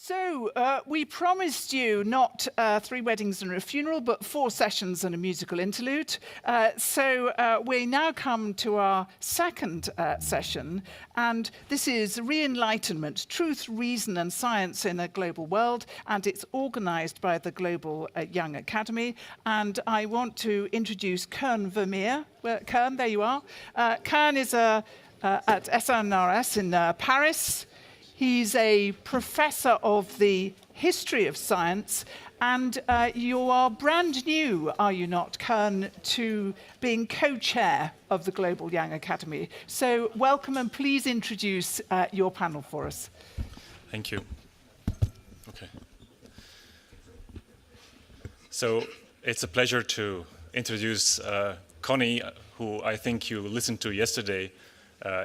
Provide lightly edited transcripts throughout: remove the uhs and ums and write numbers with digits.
So, we promised you not 3 weddings and a funeral, but 4 sessions and a musical interlude. We now come to our second session, and this is Re-Enlightenment, Truth, Reason and Science in a Global World, and it's organised by the Global Young Academy. And I want to introduce Koen Vermeir. Koen, there you are. Koen is at CNRS in Paris. He's a professor of the history of science, and you are brand new, are you not, Koen, to being co-chair of the Global Young Academy. So welcome, and please introduce your panel for us. Thank you. Okay. So it's a pleasure to introduce Connie, who I think you listened to yesterday,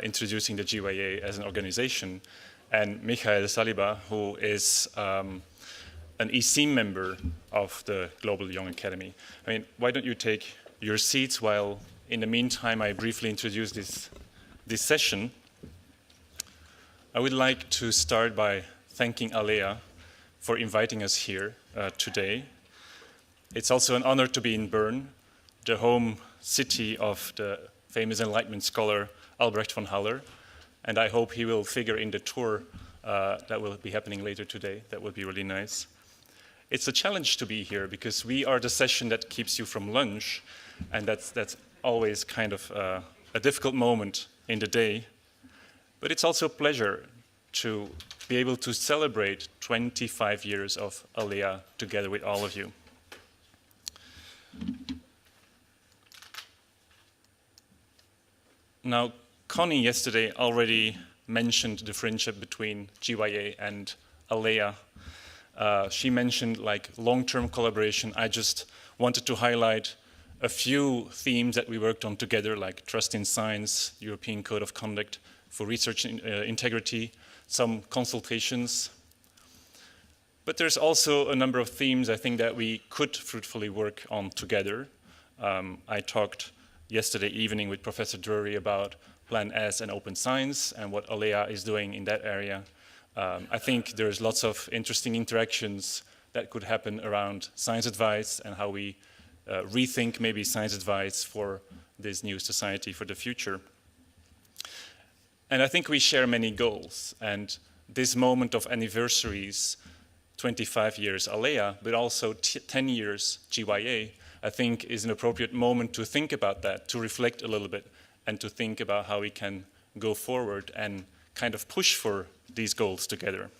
introducing the GYA as an organization, and Michael Saliba, who is an EC member of the Global Young Academy. I mean, why don't you take your seats while, in the meantime, I briefly introduce this session. I would like to start by thanking ALLEA for inviting us here today. It's also an honor to be in Bern, the home city of the famous Enlightenment scholar Albrecht von Haller. And I hope he will figure in the tour that will be happening later today. That would be really nice. It's a challenge to be here because we are the session that keeps you from lunch, and that's always kind of a difficult moment in the day. But it's also a pleasure to be able to celebrate 25 years of ALLEA together with all of you. Now, Connie yesterday already mentioned the friendship between GYA and ALLEA. She mentioned like long-term collaboration. I just wanted to highlight a few themes that we worked on together, like trust in science, European Code of Conduct for research integrity, some consultations. But there's also a number of themes I think that we could fruitfully work on together. I talked yesterday evening with Professor Drury about Plan S and open science and what ALLEA is doing in that area. I think there's lots of interesting interactions that could happen around science advice and how we rethink maybe science advice for this new society for the future. And I think we share many goals, and this moment of anniversaries, 25 years ALLEA, but also 10 years GYA, I think is an appropriate moment to think about that, to reflect a little bit, and to think about how we can go forward and kind of push for these goals together.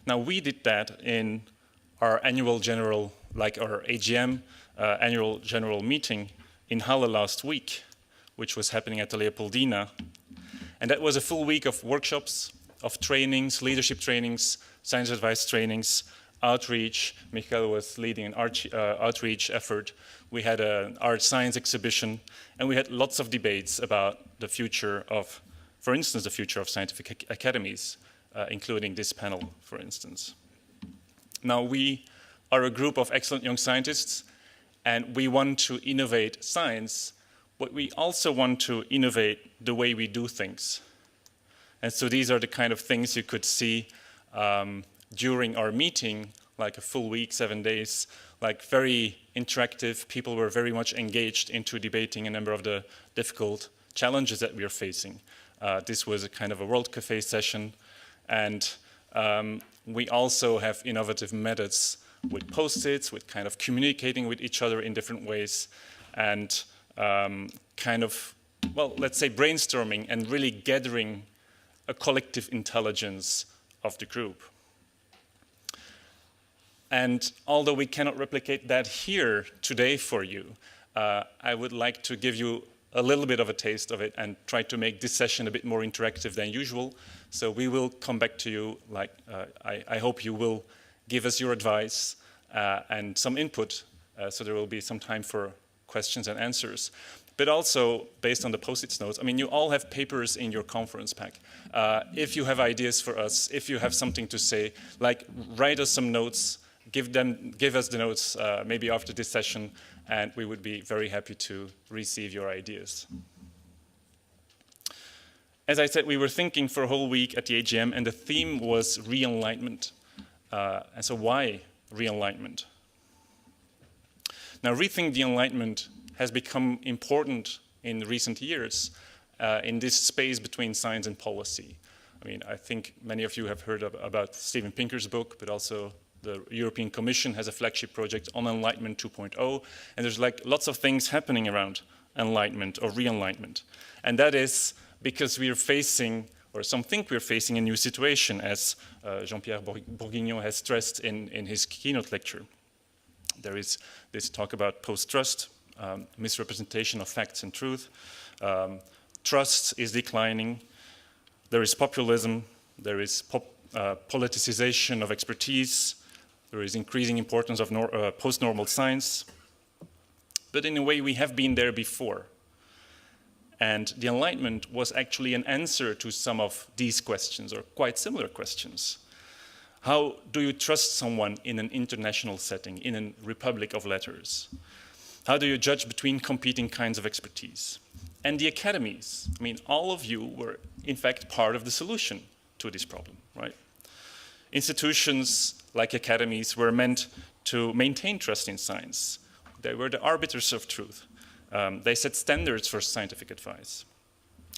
Now, we did that in our annual general, like our AGM, annual general meeting in Halle last week, which was happening at the Leopoldina. And that was a full week of workshops, of trainings, leadership trainings, science advice trainings, outreach. Michael was leading an outreach effort. We had an art science exhibition, and we had lots of debates about the future of, for instance, the future of scientific academies, including this panel, for instance. Now, we are a group of excellent young scientists, and we want to innovate science, but we also want to innovate the way we do things. And so these are the kind of things you could see during our meeting, like a full week, 7 days, like very interactive. People were very much engaged into debating a number of the difficult challenges that we are facing. This was a kind of a World Café session, and we also have innovative methods with post-its, with kind of communicating with each other in different ways, and kind of, well, let's say brainstorming and really gathering a collective intelligence of the group. And although we cannot replicate that here today for you, I would like to give you a little bit of a taste of it and try to make this session a bit more interactive than usual. So we will come back to you, like I hope you will give us your advice and some input, so there will be some time for questions and answers. But also, based on the post-it notes, I mean, you all have papers in your conference pack. If you have ideas for us, if you have something to say, like write us some notes, give us the notes maybe after this session, and we would be very happy to receive your ideas. as I said, we were thinking for a whole week at the AGM, and the theme was Re-Enlightenment. And so why Re-Enlightenment? Now, rethink the Enlightenment has become important in recent years in this space between science and policy. I mean, I think many of you have heard about Steven Pinker's book, but also the European Commission has a flagship project on Enlightenment 2.0, and there's like lots of things happening around Enlightenment or Re-Enlightenment. And that is because we are facing, or some think we're facing, a new situation, as Jean-Pierre Bourguignon has stressed in his keynote lecture. There is this talk about post-trust, misrepresentation of facts and truth. Trust is declining. There is populism. There is politicization of expertise. There is increasing importance of post-normal science. But in a way, we have been there before. And the Enlightenment was actually an answer to some of these questions, or quite similar questions. How do you trust someone in an international setting, in a republic of letters? How do you judge between competing kinds of expertise? And the academies, I mean, all of you were, in fact, part of the solution to this problem, right? Institutions like academies were meant to maintain trust in science. They were the arbiters of truth. They set standards for scientific advice.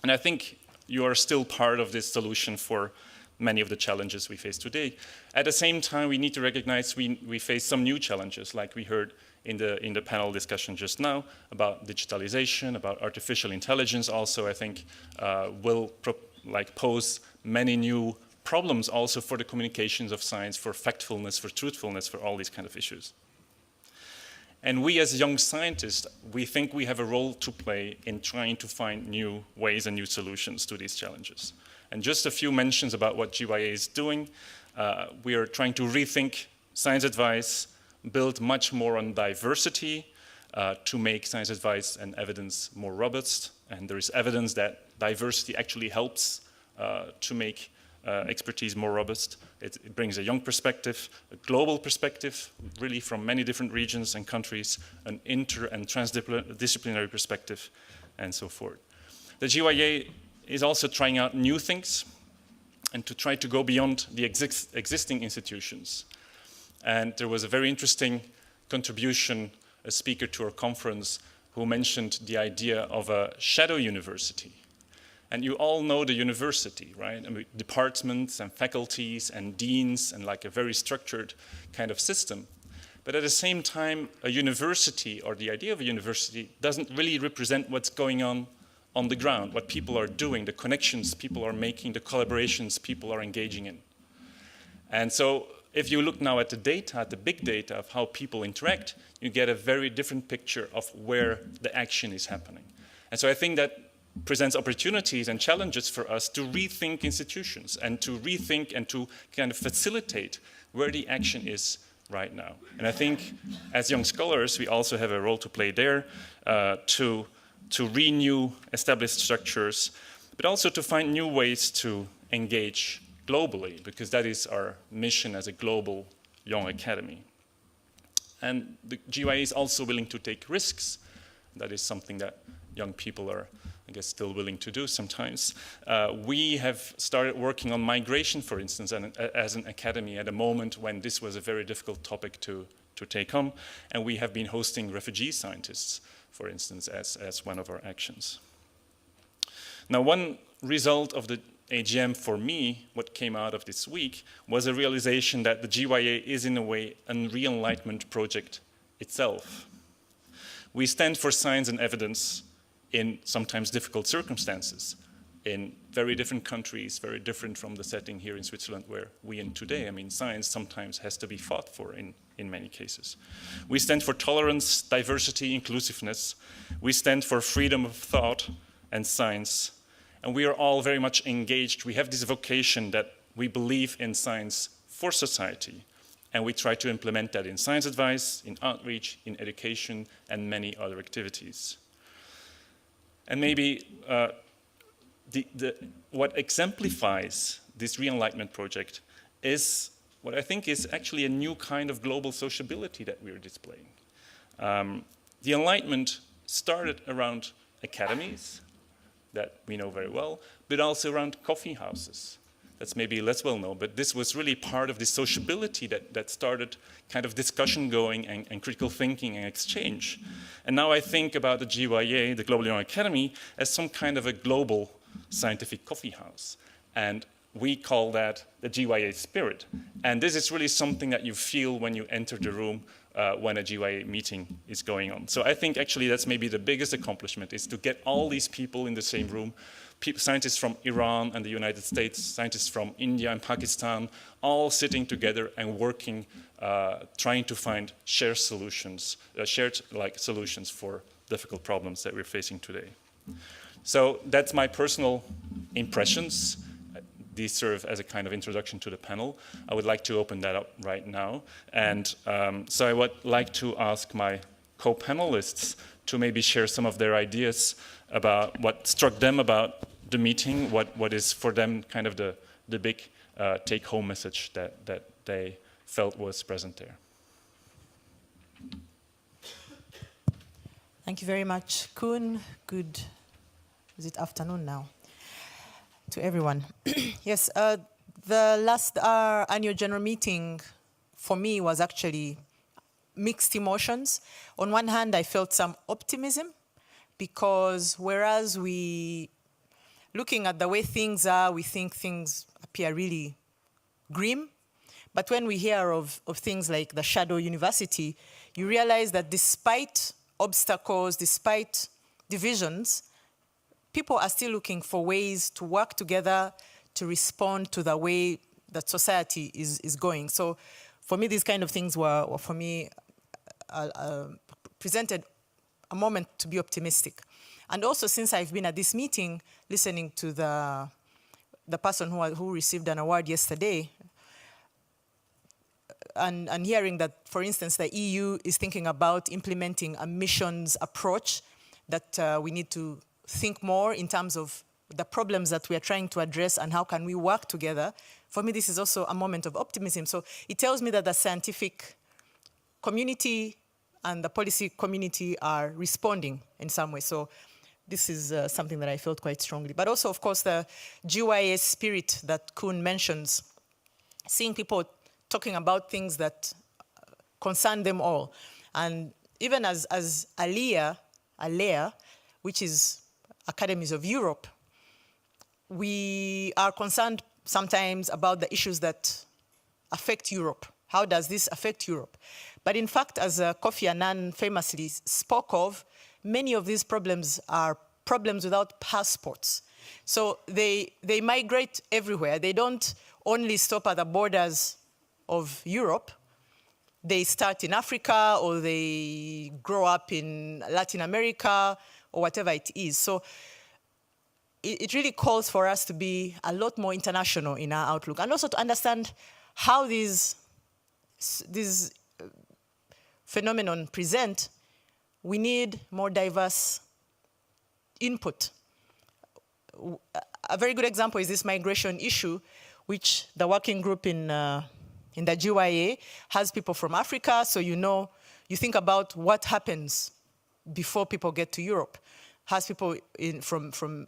And I think you are still part of this solution for many of the challenges we face today. At the same time, we need to recognize we face some new challenges, like we heard in the panel discussion just now, about digitalization, about artificial intelligence also, I think, will pose many new problems also for the communications of science, for factfulness, for truthfulness, for all these kind of issues. And we as young scientists, we think we have a role to play in trying to find new ways and new solutions to these challenges. And just a few mentions about what GYA is doing. We are trying to rethink science advice, build much more on diversity to make science advice and evidence more robust. And there is evidence that diversity actually helps to make expertise more robust. It brings a young perspective, a global perspective, really from many different regions and countries, an inter- and transdisciplinary perspective, and so forth. The GYA is also trying out new things and to try to go beyond the existing institutions. And there was a very interesting contribution, a speaker to our conference, who mentioned the idea of a shadow university. And you all know the university, right? I mean, departments and faculties and deans and like a very structured kind of system. But at the same time, a university, or the idea of a university, doesn't really represent what's going on the ground, what people are doing, the connections people are making, the collaborations people are engaging in. And so if you look now at the data, at the big data of how people interact, you get a very different picture of where the action is happening. And so I think that presents opportunities and challenges for us to rethink institutions and to rethink and to kind of facilitate where the action is right now. And I think as young scholars, we also have a role to play there to renew established structures, but also to find new ways to engage globally, because that is our mission as a global young academy. And the GYA is also willing to take risks. That is something that young people are, I guess, still willing to do sometimes. We have started working on migration, for instance, as an academy at a moment when this was a very difficult topic to take on. And we have been hosting refugee scientists, for instance, as one of our actions. Now, one result of the AGM for me, what came out of this week, was a realization that the GYA is in a way a Re-Enlightenment project itself. We stand for science and evidence in sometimes difficult circumstances, in very different countries, very different from the setting here in Switzerland where we are today. I mean, science sometimes has to be fought for in many cases. We stand for tolerance, diversity, inclusiveness. We stand for freedom of thought and science. And we are all very much engaged. We have this vocation that we believe in science for society. And we try to implement that in science advice, in outreach, in education, and many other activities. And maybe what exemplifies this Re-Enlightenment project is what I think is actually a new kind of global sociability that we're displaying. The Enlightenment started around academies. that we know very well, but also around coffee houses. That's maybe less well known, but this was really part of the sociability that started kind of discussion going and critical thinking and exchange. And now I think about the GYA, the Global Enlightenment Academy, as some kind of a global scientific coffee house. And we call that the GYA spirit. And this is really something that you feel when you enter the room when a GYA meeting is going on. So I think actually that's maybe the biggest accomplishment, is to get all these people in the same room, scientists from Iran and the United States, scientists from India and Pakistan, all sitting together and working, trying to find shared solutions for difficult problems that we're facing today. So that's my personal impressions. These serve as a kind of introduction to the panel. I would like to open that up right now. And so I would like to ask my co-panelists to maybe share some of their ideas about what struck them about the meeting, what is for them kind of the big take-home message that they felt was present there. Thank you very much, Koen. Good, is it afternoon now? To everyone. Yes, the last annual general meeting for me was actually mixed emotions. On one hand, I felt some optimism, because whereas looking at the way things are, we think things appear really grim. But when we hear of things like the Shadow University, you realize that despite obstacles, despite divisions, people are still looking for ways to work together to respond to the way that society is going. So for me, these kind of things were for me, presented a moment to be optimistic. And also, since I've been at this meeting, listening to the person who received an award yesterday, and hearing that, for instance, the EU is thinking about implementing a missions approach, that we need to think more in terms of the problems that we are trying to address and how can we work together. For me, this is also a moment of optimism. So it tells me that the scientific community and the policy community are responding in some way. So this is something that I felt quite strongly. But also, of course, the GYA spirit that Koen mentions, seeing people talking about things that concern them all. And even as ALLEA, which is Academies of Europe, we are concerned sometimes about the issues that affect Europe. How does this affect Europe? But in fact, as Kofi Annan famously spoke of, many of these problems are problems without passports. So they migrate everywhere. They don't only stop at the borders of Europe. They start in Africa, or they grow up in Latin America, or whatever it is. So it really calls for us to be a lot more international in our outlook, and also to understand how these phenomenon present. We need more diverse input. A very good example is this migration issue, which the working group in the GYA has people from Africa, so you think about what happens before people get to Europe. Has people from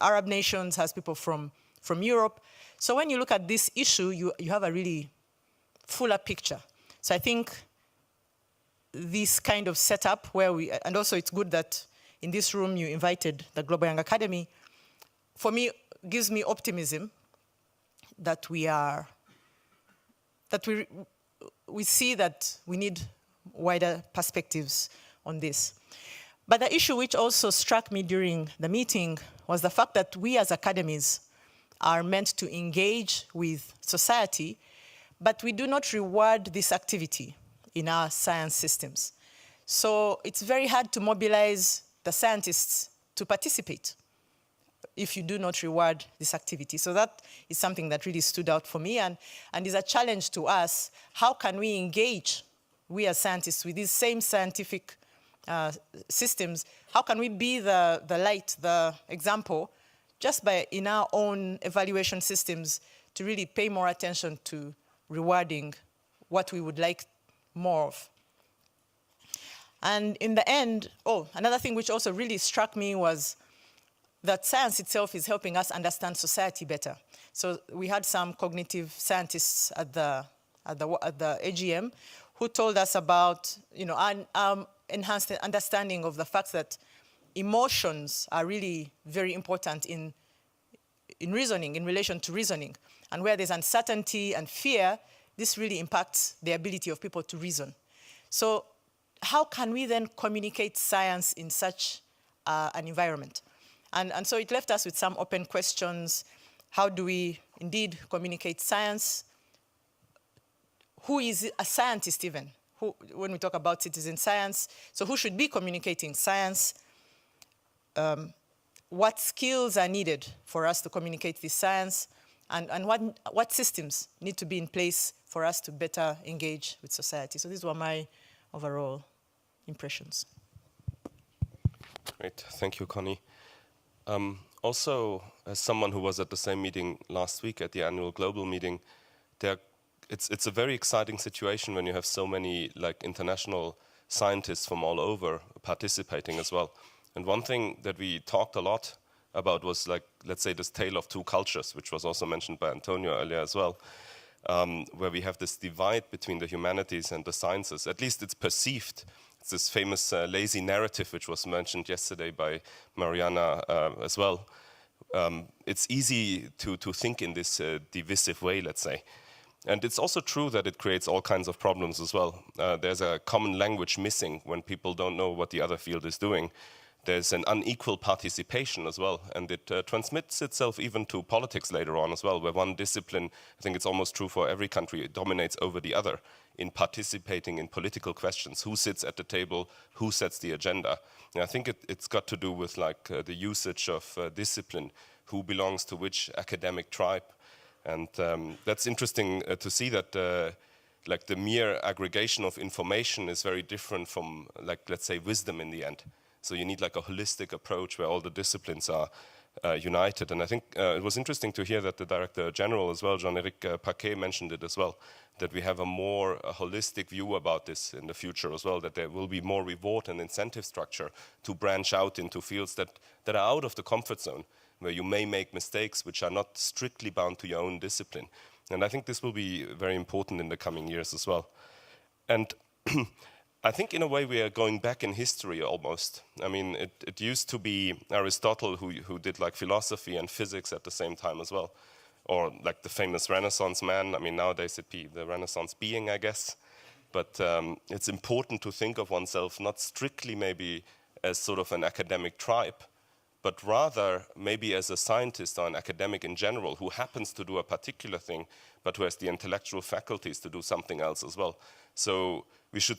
Arab nations, has people from Europe. So when you look at this issue, you have a really fuller picture. So I think this kind of setup where and also it's good that in this room you invited the Global Young Academy, for me, gives me optimism that we see that we need wider perspectives on this. But the issue which also struck me during the meeting was the fact that we as academies are meant to engage with society, but we do not reward this activity in our science systems. So it's very hard to mobilize the scientists to participate if you do not reward this activity. So that is something that really stood out for me and is a challenge to us. How can we engage, we as scientists, with these same scientific systems? How can we be the light, the example, just by in our own evaluation systems to really pay more attention to rewarding what we would like more of? And in the end, another thing which also really struck me was that science itself is helping us understand society better. So we had some cognitive scientists at the AGM who told us about, enhanced understanding of the fact that emotions are really very important in reasoning, in relation to reasoning. And where there's uncertainty and fear, this really impacts the ability of people to reason. So how can we then communicate science in such an environment? And so it left us with some open questions. How do we indeed communicate science? Who is a scientist even? When we talk about citizen science, so who should be communicating science? What skills are needed for us to communicate this science? And what systems need to be in place for us to better engage with society? So these were my overall impressions. Great, thank you, Connie. Also, as someone who was at the same meeting last week at the annual global meeting, it's a very exciting situation when you have so many international scientists from all over participating as well. And one thing that we talked a lot about was let's say this tale of two cultures, which was also mentioned by Antonio earlier as well, where we have this divide between the humanities and the sciences. At least it's perceived. It's this famous lazy narrative, which was mentioned yesterday by Mariana as well. It's easy to think in this divisive way, let's say. And it's also true that it creates all kinds of problems as well. There's a common language missing when people don't know what the other field is doing. There's an unequal participation as well, and it transmits itself even to politics later on as well, where one discipline, I think it's almost true for every country, it dominates over the other in participating in political questions. Who sits at the table, who sets the agenda? And I think it's got to do with the usage of discipline, who belongs to which academic tribe. And that's interesting to see that the mere aggregation of information is very different from, let's say, wisdom in the end. So you need a holistic approach where all the disciplines are united. And I think it was interesting to hear that the Director General as well, Jean-Éric Paquet, mentioned it as well, that we have a more holistic view about this in the future as well, that there will be more reward and incentive structure to branch out into fields that are out of the comfort zone, where you may make mistakes which are not strictly bound to your own discipline. And I think this will be very important in the coming years as well. And I think in a way we are going back in history almost. I mean, it used to be Aristotle who did philosophy and physics at the same time as well. Or the famous Renaissance man. I mean, nowadays it'd be the Renaissance being, I guess. But it's important to think of oneself not strictly maybe as sort of an academic tribe, but rather maybe as a scientist or an academic in general who happens to do a particular thing, but who has the intellectual faculties to do something else as well. So we should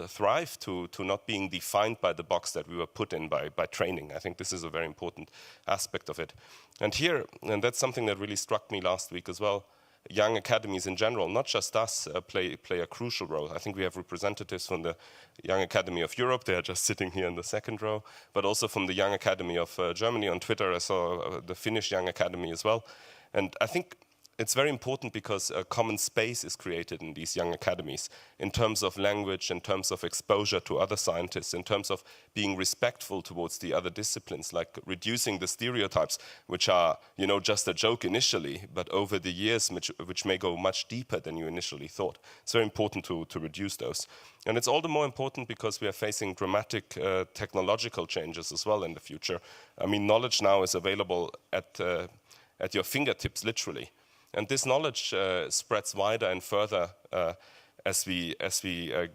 thrive to not being defined by the box that we were put in by training. I think this is a very important aspect of it. And here, and that's something that really struck me last week as well, young academies in general, not just us, play a crucial role. I think we have representatives from the Young Academy of Europe, they are just sitting here in the second row, but also from the Young Academy of Germany. On Twitter I saw the Finnish Young Academy as well. And I think it's very important because a common space is created in these young academies in terms of language, in terms of exposure to other scientists, in terms of being respectful towards the other disciplines, like reducing the stereotypes, which are, just a joke initially, but over the years, which may go much deeper than you initially thought. It's very important to reduce those. And it's all the more important because we are facing dramatic technological changes as well in the future. I mean, knowledge now is available at your fingertips, literally. And this knowledge spreads wider and further as we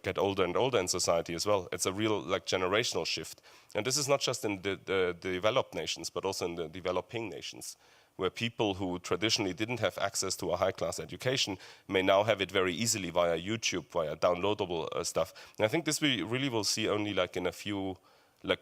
get older and older in society as well. It's a real generational shift. And this is not just in the developed nations, but also in the developing nations, where people who traditionally didn't have access to a high-class education may now have it very easily via YouTube, via downloadable stuff. And I think this we really will see only in a few,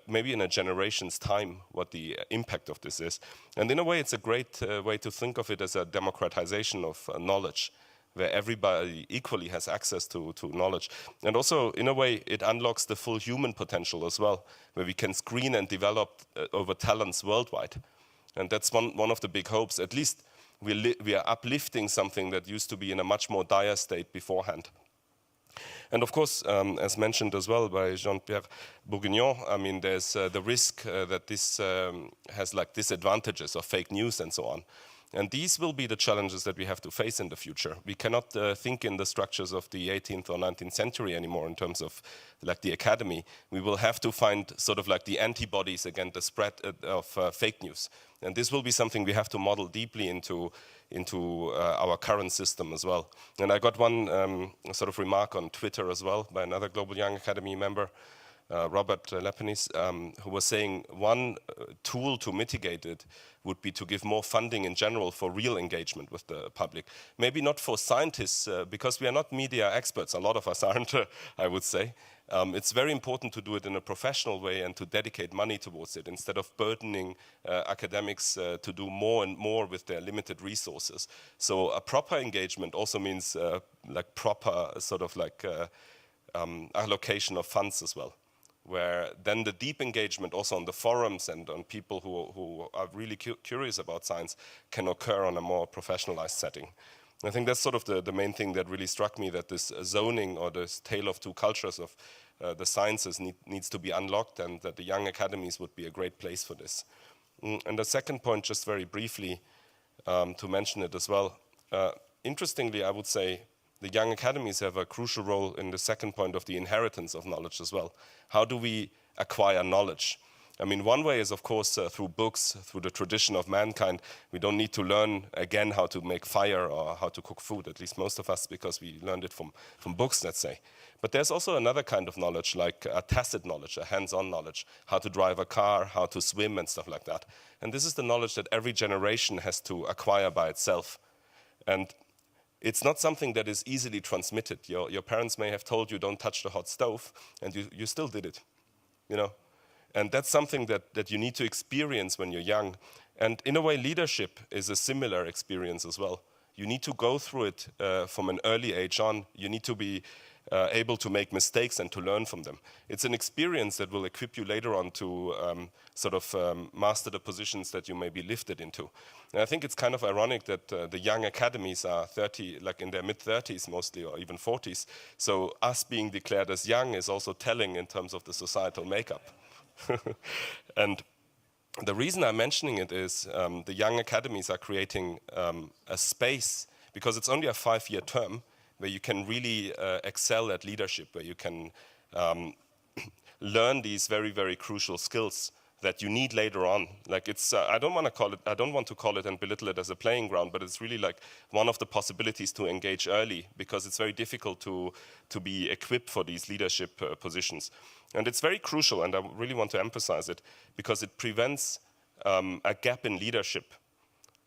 maybe in a generation's time, what the impact of this is. And in a way, it's a great way to think of it as a democratization of knowledge, where everybody equally has access to knowledge. And also, in a way, it unlocks the full human potential as well, where we can screen and develop over talents worldwide. And that's one of the big hopes. At least we are uplifting something that used to be in a much more dire state beforehand. And of course, as mentioned as well by Jean-Pierre Bourguignon, I mean, there's the risk that this has like disadvantages of fake news and so on. And these will be the challenges that we have to face in the future. We cannot think in the structures of the 18th or 19th century anymore in terms of like the academy. We will have to find sort of like the antibodies against the spread of fake news. And this will be something we have to model deeply into our current system as well. And I got one sort of remark on Twitter as well by another Global Young Academy member, Robert Lepenis, who was saying one tool to mitigate it would be to give more funding in general for real engagement with the public. Maybe not for scientists, because we are not media experts. A lot of us aren't, I would say. It's very important to do it in a professional way and to dedicate money towards it instead of burdening academics to do more and more with their limited resources. So a proper engagement also means like proper sort of like allocation of funds as well, where then the deep engagement also on the forums and on people who are really curious about science can occur on a more professionalized setting. I think that's sort of the main thing that really struck me, that this zoning or this tale of two cultures of the sciences needs to be unlocked, and that the young academies would be a great place for this. And the second point, just very briefly to mention it as well, interestingly, I would say the young academies have a crucial role in the second point of the inheritance of knowledge as well. How do we acquire knowledge? I mean, one way is, of course, through books, through the tradition of mankind. We don't need to learn again how to make fire or how to cook food, at least most of us, because we learned it from books, let's say. But there's also another kind of knowledge, like a tacit knowledge, a hands-on knowledge, how to drive a car, how to swim and stuff like that. And this is the knowledge that every generation has to acquire by itself. And it's not something that is easily transmitted. Your parents may have told you don't touch the hot stove, and you still did it, you know. And that's something that you need to experience when you're young. And in a way, leadership is a similar experience as well. You need to go through it from an early age on. You need to be able to make mistakes and to learn from them. It's an experience that will equip you later on to master the positions that you may be lifted into. And I think it's kind of ironic that the young academies are 30, like in their mid-30s mostly, or even 40s. So us being declared as young is also telling in terms of the societal makeup. And the reason I'm mentioning it is the young academies are creating a space, because it's only a 5-year term, where you can really excel at leadership, where you can learn these very, very crucial skills that you need later on. Like it's, I don't want to call it and belittle it as a playing ground, but it's really like one of the possibilities to engage early, because it's very difficult to be equipped for these leadership positions. And it's very crucial, and I really want to emphasize it, because it prevents a gap in leadership.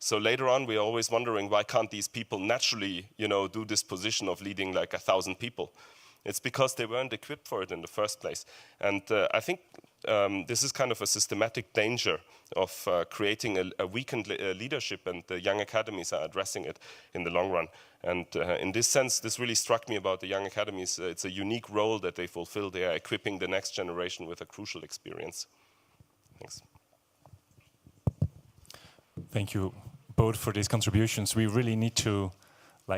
So later on, we're always wondering, why can't these people naturally, do this position of leading like 1,000 people? It's because they weren't equipped for it in the first place. And I think this is kind of a systematic danger of creating a weakened leadership, and the young academies are addressing it in the long run. And in this sense, this really struck me about the young academies. It's a unique role that they fulfill. They are equipping the next generation with a crucial experience. Thanks. Thank you both for these contributions. We really need to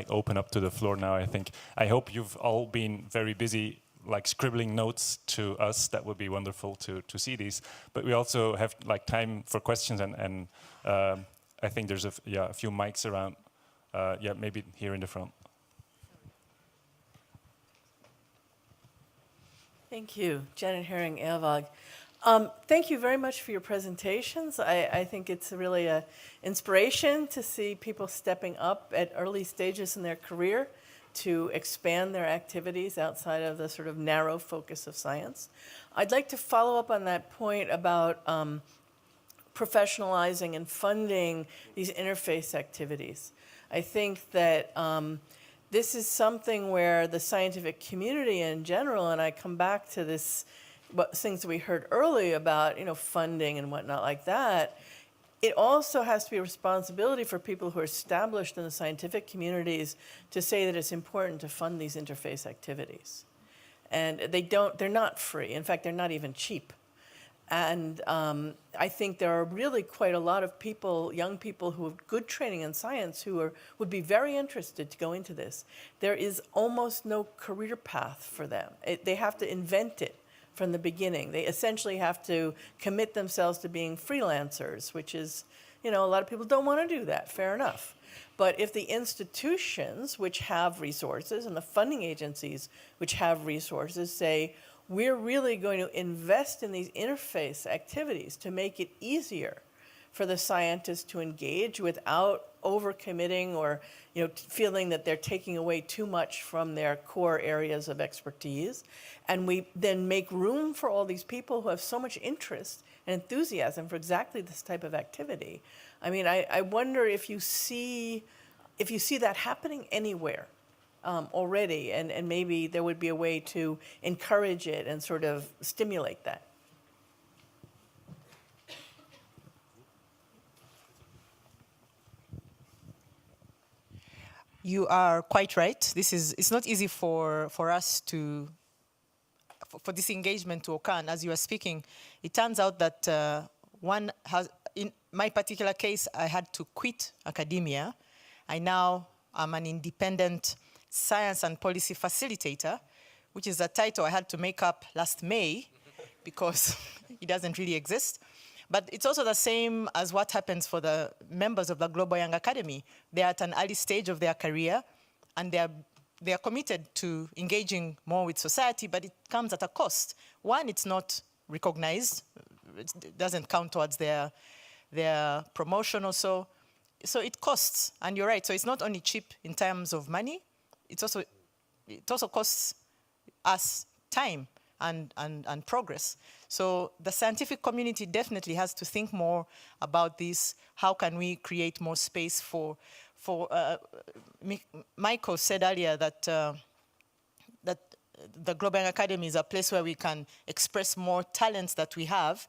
open up to the floor now, I think. I hope you've all been very busy scribbling notes to us. That would be wonderful to see these. But we also have time for questions, and I think there's a few mics around. Maybe here in the front. Thank you, Janet Herring-Ehrwag. Thank you very much for your presentations. I think it's really an inspiration to see people stepping up at early stages in their career to expand their activities outside of the sort of narrow focus of science. I'd like to follow up on that point about professionalizing and funding these interface activities. I think that this is something where the scientific community in general, and I come back to this, things that we heard earlier about, funding and whatnot like that, it also has to be a responsibility for people who are established in the scientific communities to say that it's important to fund these interface activities. And they're not free. In fact, they're not even cheap. And I think there are really quite a lot of people, young people who have good training in science who would be very interested to go into this. There is almost no career path for them. They have to invent it from the beginning. They essentially have to commit themselves to being freelancers, which is, you know, a lot of people don't want to do that, fair enough. But if the institutions which have resources and the funding agencies which have resources say, we're really going to invest in these interface activities to make it easier for the scientists to engage without overcommitting or, you know, feeling that they're taking away too much from their core areas of expertise. And we then make room for all these people who have so much interest and enthusiasm for exactly this type of activity. I mean, I wonder if you see that happening anywhere. Already, and maybe there would be a way to encourage it and sort of stimulate that. You are quite right. It's not easy for us for this engagement to occur. And as you are speaking, it turns out that one has, in my particular case, I had to quit academia. I now am an independent science and policy facilitator, which is a title I had to make up last May because it doesn't really exist. But it's also the same as what happens for the members of the Global Young Academy. They're at an early stage of their career, and they are committed to engaging more with society, but it comes at a cost. One, it's not recognized. It doesn't count towards their promotion or so. So it costs, and you're right. So it's not only cheap in terms of money, it also costs us time and progress. So the scientific community definitely has to think more about this. How can we create more space for Michael said earlier that that the Global Academy is a place where we can express more talents that we have.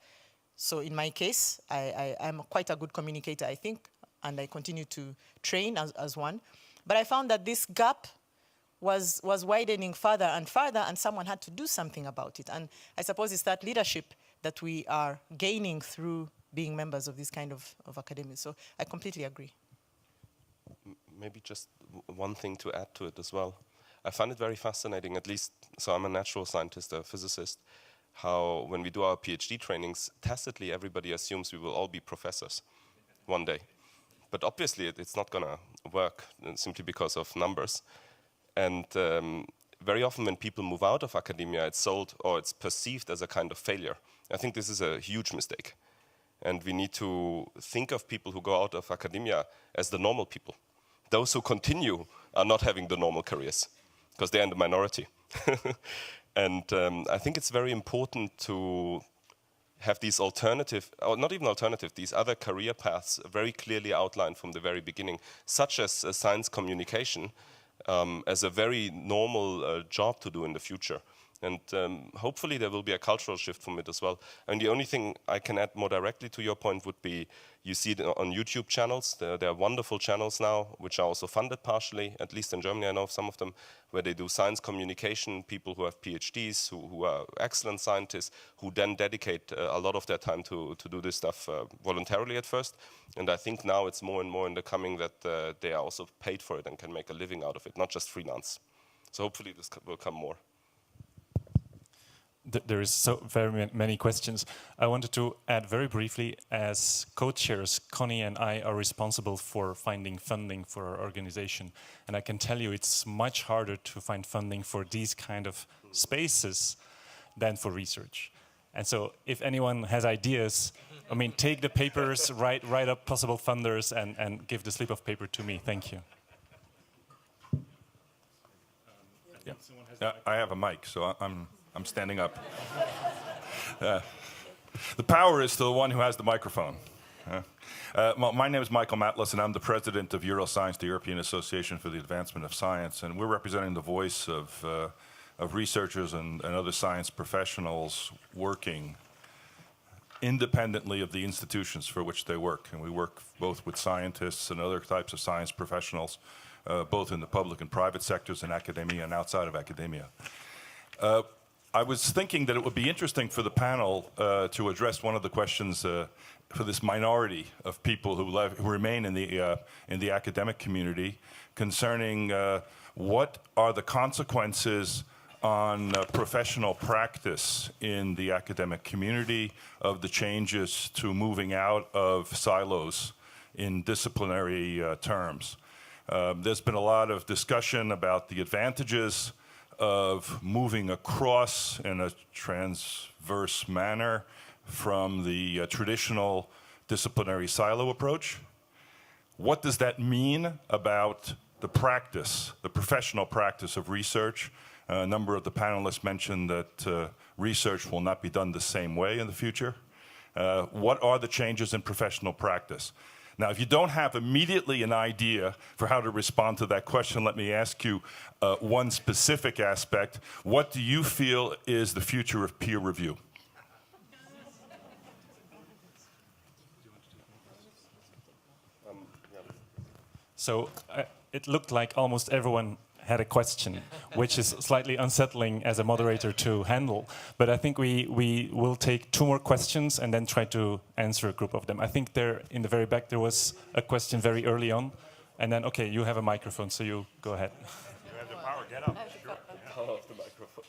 So in my case, I'm quite a good communicator, I think, and I continue to train as one. But I found that this gap was widening further and further, and someone had to do something about it. And I suppose it's that leadership that we are gaining through being members of this kind of academy. So I completely agree. Maybe just one thing to add to it as well. I find it very fascinating, at least, so I'm a natural scientist, a physicist, how when we do our PhD trainings, tacitly everybody assumes we will all be professors one day. But obviously it's not gonna work simply because of numbers. And very often when people move out of academia, it's sold or it's perceived as a kind of failure. I think this is a huge mistake. And we need to think of people who go out of academia as the normal people. Those who continue are not having the normal careers because they're in the minority. And I think it's very important to have these alternative, or not even alternative, these other career paths very clearly outlined from the very beginning, such as science communication, as a very normal job to do in the future. And hopefully there will be a cultural shift from it as well. And the only thing I can add more directly to your point would be, you see it on YouTube channels. There are wonderful channels now, which are also funded partially, at least in Germany I know of some of them, where they do science communication, people who have PhDs, who are excellent scientists, who then dedicate a lot of their time to do this stuff voluntarily at first. And I think now it's more and more in the coming that they are also paid for it and can make a living out of it, not just freelance. So hopefully this will come more. There is so very many questions. I wanted to add very briefly, as co-chairs, Connie and I are responsible for finding funding for our organization. And I can tell you it's much harder to find funding for these kind of spaces than for research. And so if anyone has ideas, I mean, take the papers, write up possible funders and give the slip of paper to me. Thank you. Yeah. I have a mic, so I'm standing up. The power is to the one who has the microphone. My name is Michael Matlis, and I'm the president of Euroscience, the European Association for the Advancement of Science, and we're representing the voice of researchers and other science professionals working independently of the institutions for which they work. And we work both with scientists and other types of science professionals, both in the public and private sectors, in academia and outside of academia. I was thinking that it would be interesting for the panel to address one of the questions for this minority of people who remain in the academic community concerning what are the consequences on professional practice in the academic community of the changes to moving out of silos in disciplinary terms. There's been a lot of discussion about the advantages of moving across in a transverse manner from the traditional disciplinary silo approach. What does that mean about the practice, the professional practice of research? A number of the panelists mentioned that research will not be done the same way in the future. What are the changes in professional practice? Now, if you don't have immediately an idea for how to respond to that question, let me ask you one specific aspect. What do you feel is the future of peer review? So it looked like almost everyone had a question, which is slightly unsettling as a moderator to handle. But I think we will take 2 more questions and then try to answer a group of them. I think there in the very back there was a question very early on. And then, okay, you have a microphone, so you go ahead. You have the power, get up. Sure. Call off the microphone.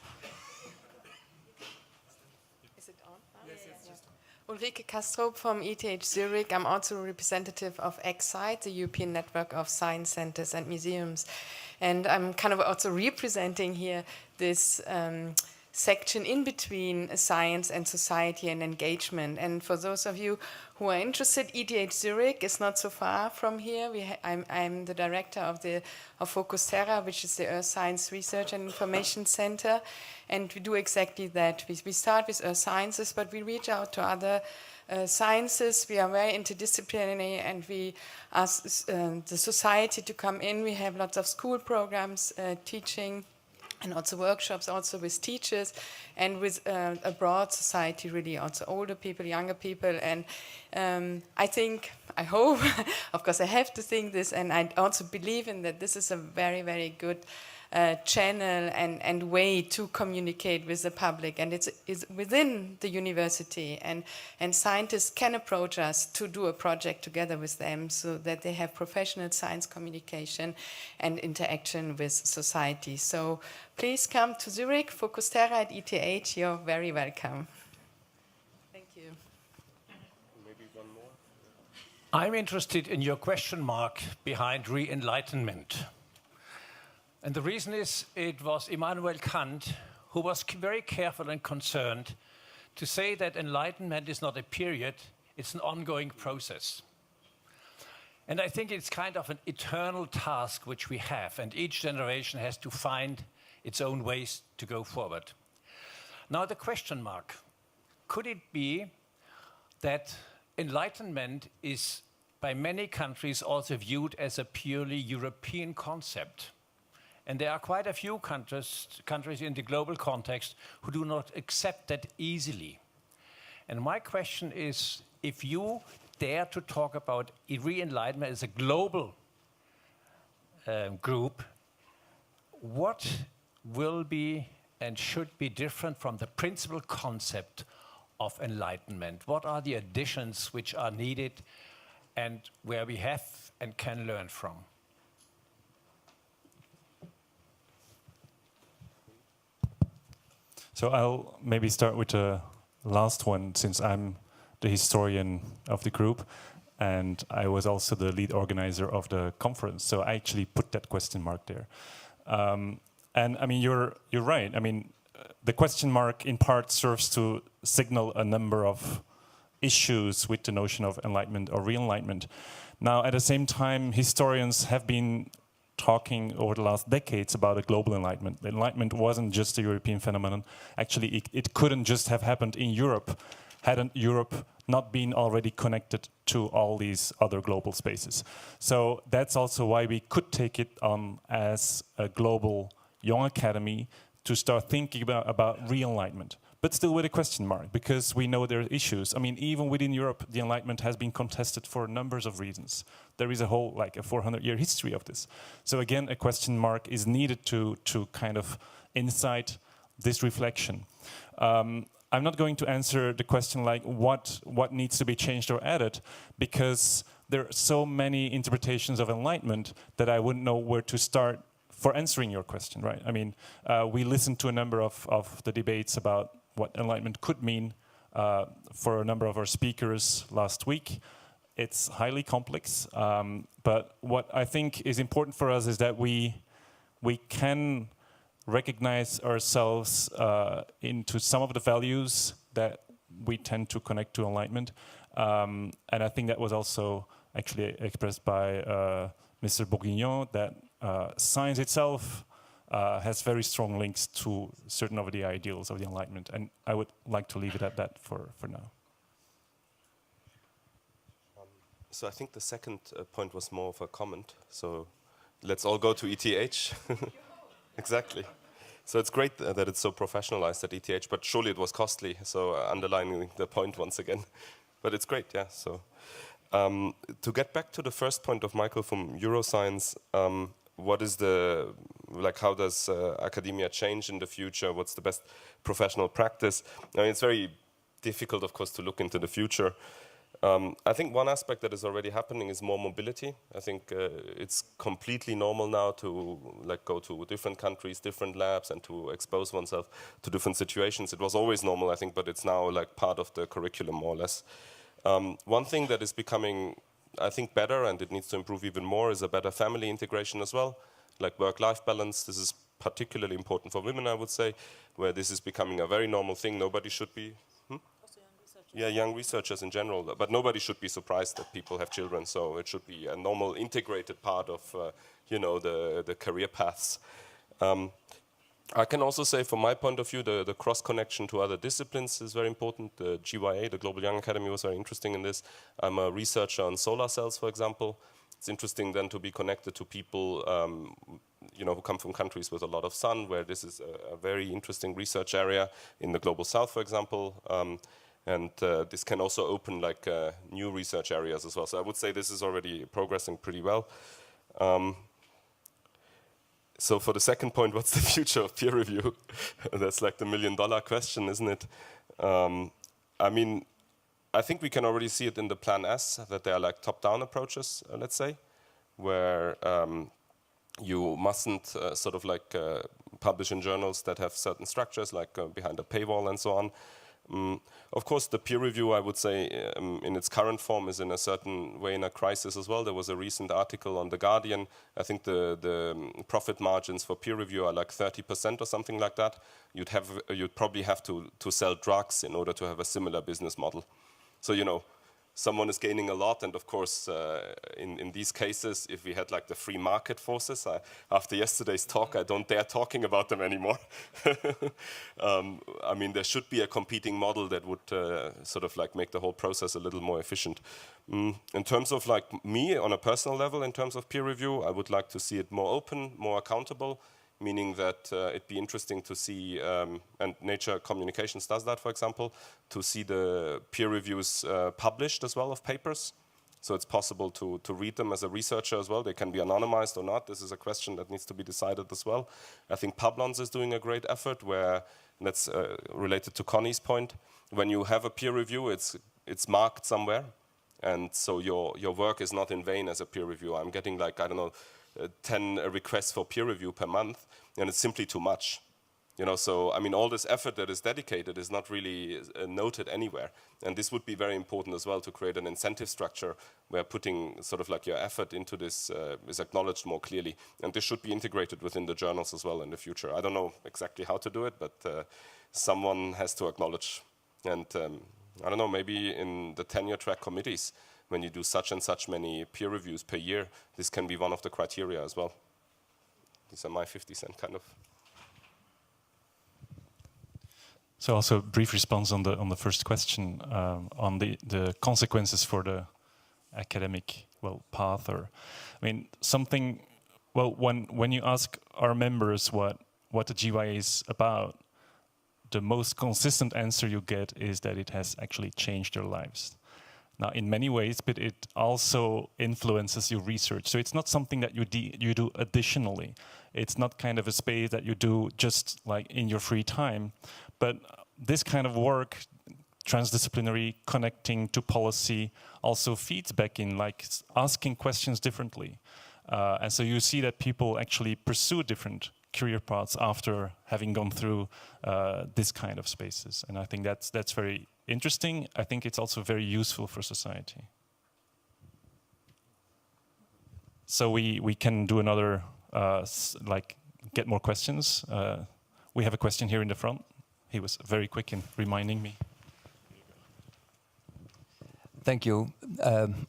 Is it on? Yes, it's just on. Ulrike Kastrup from ETH Zurich. I'm also a representative of EXCITE, the European Network of Science Centers and Museums. And I'm kind of also representing here this section in between science and society and engagement. And for those of you who are interested, ETH Zurich is not so far from here. I'm the director of Focus Terra, which is the Earth Science Research and Information Center. And we do exactly that. We start with Earth Sciences, but we reach out to other sciences. We are very interdisciplinary, and we ask the society to come in. We have lots of school programs, teaching, and also workshops also with teachers, and with a broad society, really, also older people, younger people. And I hope, of course I have to think this, and I also believe in that this is a very, very good channel and way to communicate with the public, and it's within the university, and scientists can approach us to do a project together with them so that they have professional science communication and interaction with society. So please come to Zurich, Focus Terra at ETH, you're very welcome. Thank you. Maybe one more? I'm interested in your question mark behind Re-Enlightenment. And the reason is it was Immanuel Kant who was very careful and concerned to say that enlightenment is not a period, it's an ongoing process. And I think it's kind of an eternal task which we have, and each generation has to find its own ways to go forward. Now the question mark, could it be that enlightenment is by many countries also viewed as a purely European concept? And there are quite a few countries in the global context who do not accept that easily. And my question is, if you dare to talk about Re-Enlightenment as a global group, what will be and should be different from the principal concept of enlightenment? What are the additions which are needed and where we have and can learn from? So I'll maybe start with the last one, since I'm the historian of the group, and I was also the lead organizer of the conference. So I actually put that question mark there. And I mean, you're right. I mean, the question mark in part serves to signal a number of issues with the notion of enlightenment or re-enlightenment. Now, at the same time, historians have been talking over the last decades about a global enlightenment. The enlightenment wasn't just a European phenomenon. Actually, it couldn't just have happened in Europe, hadn't Europe not been already connected to all these other global spaces. So that's also why we could take it on as a global young academy to start thinking about re-enlightenment, but still with a question mark, because we know there are issues. I mean, even within Europe, the Enlightenment has been contested for numbers of reasons. There is a whole, like a 400-year history of this. So again, a question mark is needed to kind of incite this reflection. I'm not going to answer the question like what needs to be changed or added, because there are so many interpretations of enlightenment that I wouldn't know where to start for answering your question, right? I mean, we listened to a number of the debates about what enlightenment could mean for a number of our speakers last week. It's highly complex, but what I think is important for us is that we can recognize ourselves into some of the values that we tend to connect to enlightenment. And I think that was also actually expressed by Mr. Bourguignon, that science itself has very strong links to certain of the ideals of the enlightenment. And I would like to leave it at that for now. So I think the second point was more of a comment. So let's all go to ETH. Exactly. So it's great that it's so professionalized at ETH, but surely it was costly. So underlining the point once again. But it's great, yeah. So to get back to the first point of Michael from Euroscience, what is how does academia change in the future? What's the best professional practice? I mean, it's very difficult, of course, to look into the future. I think one aspect that is already happening is more mobility. I think it's completely normal now to go to different countries, different labs, and to expose oneself to different situations. It was always normal, I think, but it's now part of the curriculum, more or less. One thing that is becoming, I think, better, and it needs to improve even more, is a better family integration as well, like work-life balance. This is particularly important for women, I would say, where this is becoming a very normal thing. Nobody should be... Yeah, young researchers in general, but nobody should be surprised that people have children. So it should be a normal, integrated part of, the career paths. I can also say, from my point of view, the cross connection to other disciplines is very important. The GYA, the Global Young Academy, was very interesting in this. I'm a researcher on solar cells, for example. It's interesting then to be connected to people, who come from countries with a lot of sun, where this is a very interesting research area in the Global South, for example. And this can also open new research areas as well. So I would say this is already progressing pretty well. So for the second point, what's the future of peer review? That's the $1 million question, isn't it? I mean, I think we can already see it in the Plan S, that they are top-down approaches, let's say, where you mustn't publish in journals that have certain structures, behind a paywall and so on. Of course, the peer review, I would say, in its current form is in a certain way in a crisis as well. There was a recent article on The Guardian. I think the profit margins for peer review are 30% or something like that. You'd probably have to sell drugs in order to have a similar business model. So, someone is gaining a lot, and of course, in these cases, if we had the free market forces, after yesterday's talk, I don't dare talking about them anymore. I mean, there should be a competing model that would make the whole process a little more efficient. In terms of me, on a personal level, in terms of peer review, I would like to see it more open, more accountable, meaning that it'd be interesting to see, and Nature Communications does that, for example, to see the peer reviews published as well of papers. So it's possible to read them as a researcher as well. They can be anonymized or not. This is a question that needs to be decided as well. I think Pablons is doing a great effort where, that's related to Connie's point, when you have a peer review, it's marked somewhere. And so your work is not in vain as a peer review. I'm getting 10 requests for peer review per month, and it's simply too much. So I mean, all this effort that is dedicated is not really noted anywhere. And this would be very important as well, to create an incentive structure where putting your effort into this is acknowledged more clearly. And this should be integrated within the journals as well in the future. I don't know exactly how to do it, but someone has to acknowledge. And I don't know, maybe in the tenure track committees, when you do such and such many peer reviews per year, this can be one of the criteria as well. These are my 50-cent kind of. So also a brief response on the first question on the consequences for the academic path, or I mean something. Well, when you ask our members what the GYA is about, the most consistent answer you get is that it has actually changed their lives. now in many ways, but it also influences your research. So it's not something that you do additionally. It's not kind of a space that you do just like in your free time, but this kind of work, transdisciplinary, connecting to policy, also feeds back in, like asking questions differently. And so you see that people actually pursue different career paths after having gone through this kind of spaces. And I think that's very interesting. I think it's also very useful for society. So we can do another, get more questions. We have a question here in the front. He was very quick in reminding me. Thank you.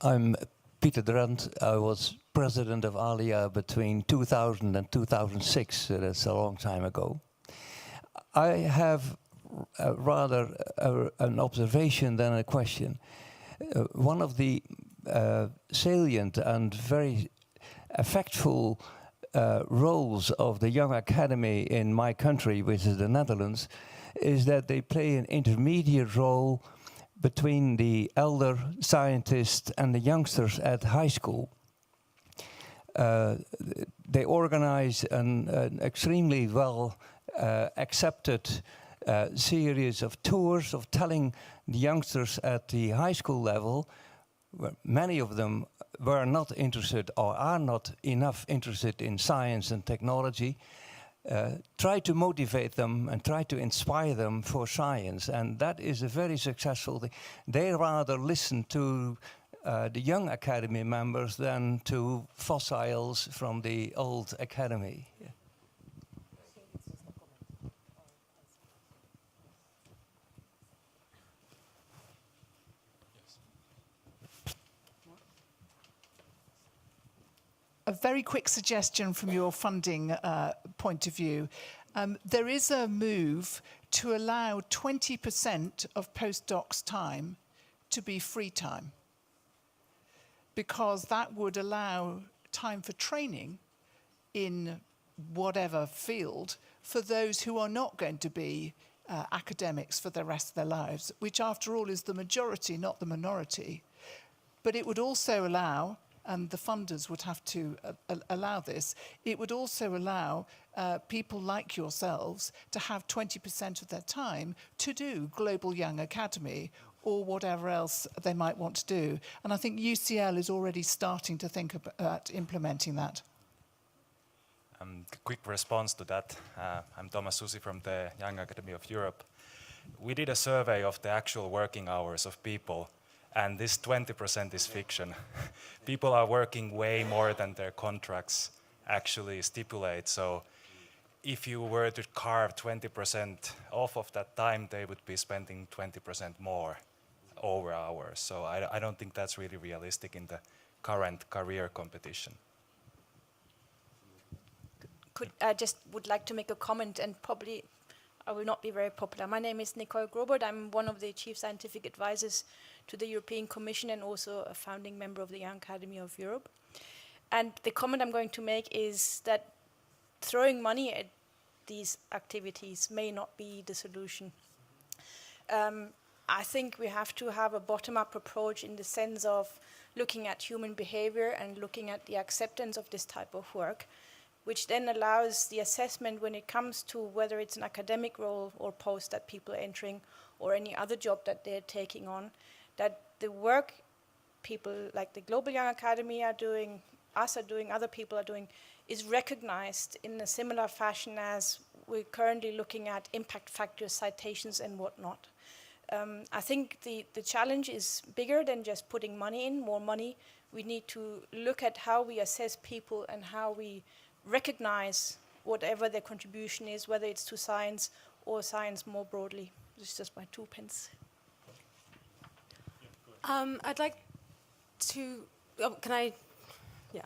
I'm Peter Drant. I was president of ALLEA between 2000 and 2006, so that's a long time ago. I have rather an observation than a question. One of the salient and very effectful roles of the Young Academy in my country, which is the Netherlands, is that they play an intermediate role between the elder scientists and the youngsters at high school. They organize an extremely well accepted series of tours of telling the youngsters at the high school level, where many of them were not interested or are not enough interested in science and technology, try to motivate them and try to inspire them for science. And that is a very successful thing. They rather listen to the young academy members than to fossils from the old academy. Yeah. A very quick suggestion from your funding point of view. There is a move to allow 20% of postdocs' time to be free time, because that would allow time for training in whatever field for those who are not going to be academics for the rest of their lives, which after all is the majority, not the minority. But it would also allow, and the funders would have to allow this, it would also allow people like yourselves to have 20% of their time to do Global Young Academy or whatever else they might want to do. And I think UCL is already starting to think about implementing that. Quick response to that. I'm Thomas Susi from the Young Academy of Europe. We did a survey of the actual working hours of people, and this 20% is fiction. People are working way more than their contracts actually stipulate. So if you were to carve 20% off of that time, they would be spending 20% more over hours. So I don't think that's really realistic in the current career competition. I just would like to make a comment, and probably I will not be very popular. My name is Nicole Grobert. I'm one of the chief scientific advisors to the European Commission and also a founding member of the Young Academy of Europe. And the comment I'm going to make is that throwing money at these activities may not be the solution. I think we have to have a bottom-up approach in the sense of looking at human behavior and looking at the acceptance of this type of work, which then allows the assessment when it comes to whether it's an academic role or post that people are entering or any other job that they're taking on, that the work people like the Global Young Academy are doing, us are doing, other people are doing, is recognized in a similar fashion as we're currently looking at impact factors, citations, and whatnot. I think the challenge is bigger than just putting money in, more money. We need to look at how we assess people and how we recognize whatever their contribution is, whether it's to science or science more broadly. This is just my 2 pence. I'd like to, can I, yeah.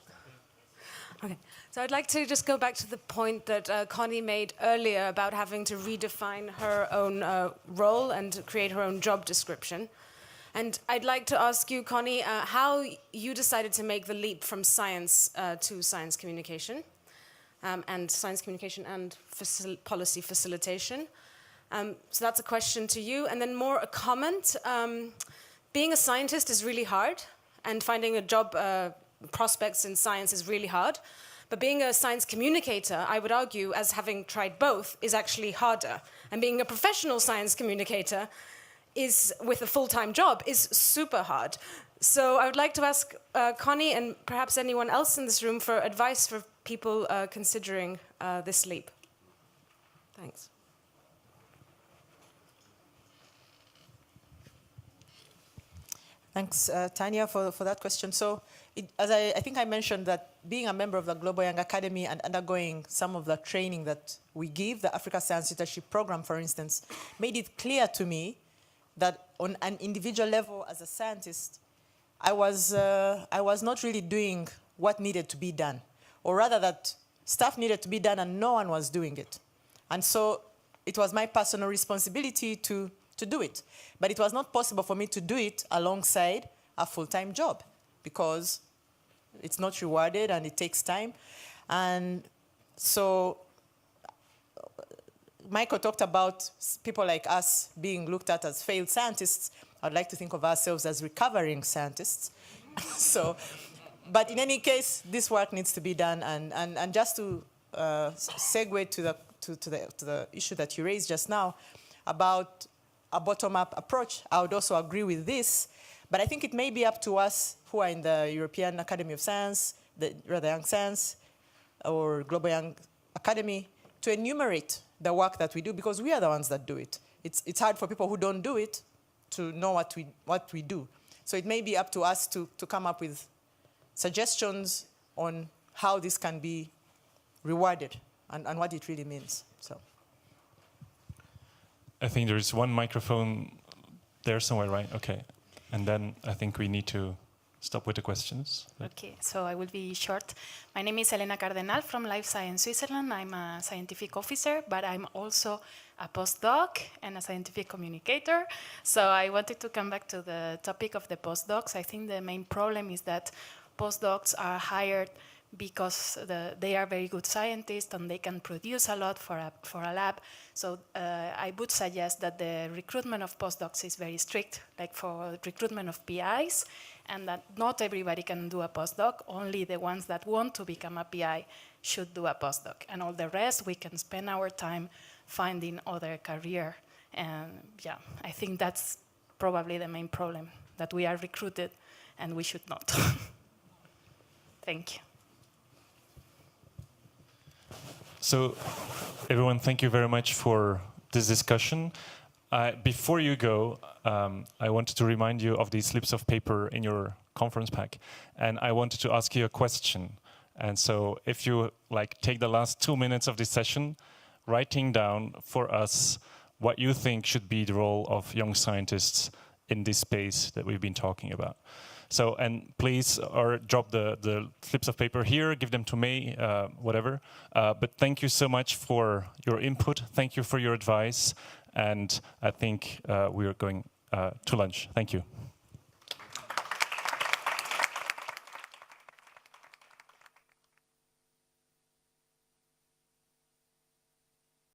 Okay, so I'd like to just go back to the point that Connie made earlier about having to redefine her own role and create her own job description. And I'd like to ask you, Connie, how you decided to make the leap from science to science communication and policy facilitation. So that's a question to you. And then more a comment. being a scientist is really hard, and finding a job prospects in science is really hard. But being a science communicator, I would argue, as having tried both, is actually harder. And being a professional science communicator is, with a full-time job, is super hard. So I would like to ask Connie and perhaps anyone else in this room for advice for people considering this leap. Thanks. Thanks, Tanya, for that question. So, as I think I mentioned that being a member of the Global Young Academy and undergoing some of the training that we give, the Africa Science Leadership Program, for instance, made it clear to me that on an individual level as a scientist, I was not really doing what needed to be done, or rather that stuff needed to be done and no one was doing it. And so it was my personal responsibility to do it. But it was not possible for me to do it alongside a full-time job because it's not rewarded and it takes time. And so Michael talked about people like us being looked at as failed scientists. I'd like to think of ourselves as recovering scientists. So, but in any case, this work needs to be done. And just to segue to the issue that you raised just now about a bottom-up approach, I would also agree with this. But I think it may be up to us who are in the European Academy of Science, the Young Science, or Global Young Academy, to enumerate the work that we do, because we are the ones that do it. It's hard for people who don't do it to know what we do. So it may be up to us to come up with suggestions on how this can be rewarded and what it really means. So. I think there is one microphone there somewhere, right? Okay. And then I think we need to stop with the questions. Okay, so I will be short. My name is Elena Cardenal from Life Science Switzerland. I'm a scientific officer, but I'm also a postdoc and a scientific communicator. So I wanted to come back to the topic of the postdocs. I think the main problem is that postdocs are hired because they are very good scientists and they can produce a lot for a lab. So I would suggest that the recruitment of postdocs is very strict, like for recruitment of PIs, and that not everybody can do a postdoc. Only the ones that want to become a PI should do a postdoc. And all the rest, we can spend our time finding other career. And yeah, I think that's probably the main problem, that we are recruited and we should not. Thank you. So, everyone, thank you very much for this discussion. Before you go, I wanted to remind you of these slips of paper in your conference pack, and I wanted to ask you a question. And so, if you take the last 2 minutes of this session, writing down for us what you think should be the role of young scientists in this space that we've been talking about. So, and please, or drop the slips of paper here, give them to me, whatever. But thank you so much for your input. Thank you for your advice. And I think we are going to lunch. Thank you.